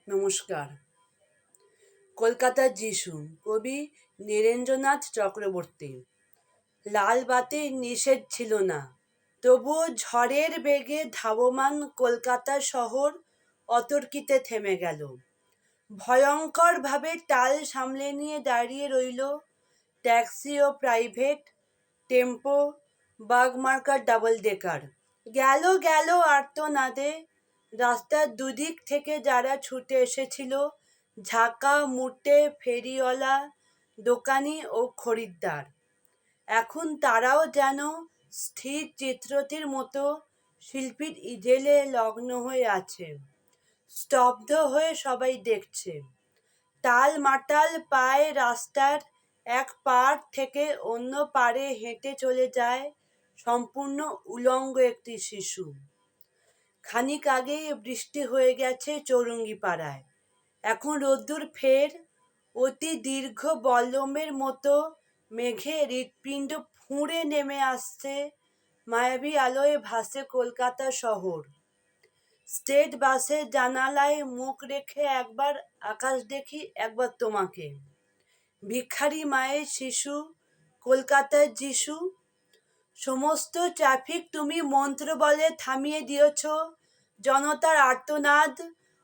নমস্কার। কলকাতার যিশু, কবি নীরেন্দ্রনাথ চক্রবর্তী। লাল বাতির নিষেধ ছিল না, তবুও ঝড়ের বেগে ধাবমান কলকাতা শহর অতর্কিতে থেমে গেল। ভয়ঙ্করভাবে টাল সামলে নিয়ে দাঁড়িয়ে রইল ট্যাক্সি ও প্রাইভেট, টেম্পো, বাগমার্কা ডাবল ডেকার। গেল গেল আর্তনাদে রাস্তার দুদিক থেকে যারা ছুটে এসেছিল, ঝাঁকা মুটে ফেরিওয়ালা, দোকানি ও খরিদ্দার। এখন তারাও যেন স্থির চিত্রটির মতো শিল্পীর ইজেলে লগ্ন হয়ে আছে। স্তব্ধ হয়ে সবাই দেখছে। টাল মাটাল পায়ে রাস্তার এক পাড় থেকে অন্য পাড়ে হেঁটে চলে যায় সম্পূর্ণ উলঙ্গ একটি শিশু। খানিক আগেই বৃষ্টি হয়ে গেছে চৌরঙ্গিপাড়ায়। এখন রোদ্দুর ফের অতি দীর্ঘ বল্লমের মতো মেঘে হৃৎপিণ্ড ফুঁড়ে নেমে আসছে। মায়াবী আলোয় ভাসে কলকাতা শহর। স্টেট বাসের জানালায় মুখ রেখে একবার আকাশ দেখি, একবার তোমাকে। ভিখারি মায়ের শিশু, কলকাতার যিশু। সমস্ত ট্রাফিক তুমি মন্ত্র বলে থামিয়ে দিয়েছ। জনতার আর্তনাদ,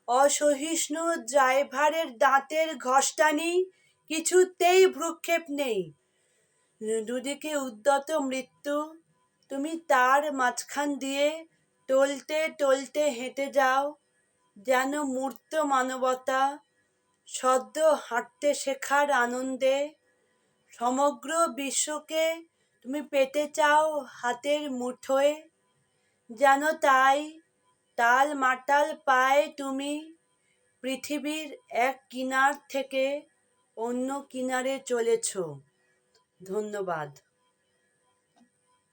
অসহিষ্ণু ড্রাইভারের দাঁতের ঘষ্টানি, কিছুতেই ভ্রুক্ষেপ নেই। দুদিকে উদ্যত মৃত্যু, তুমি তার মাঝখান দিয়ে টলতে টলতে হেঁটে যাও যেন মূর্ত মানবতা, সদ্য হাঁটতে শেখার আনন্দে। সমগ্র বিশ্বকে তুমি পেতে চাও হাতের মুঠোয়, যেন তাই টাল মাটাল পায়ে তুমি পৃথিবীর এক কিনার থেকে অন্য কিনারে চলেছ। ধন্যবাদ।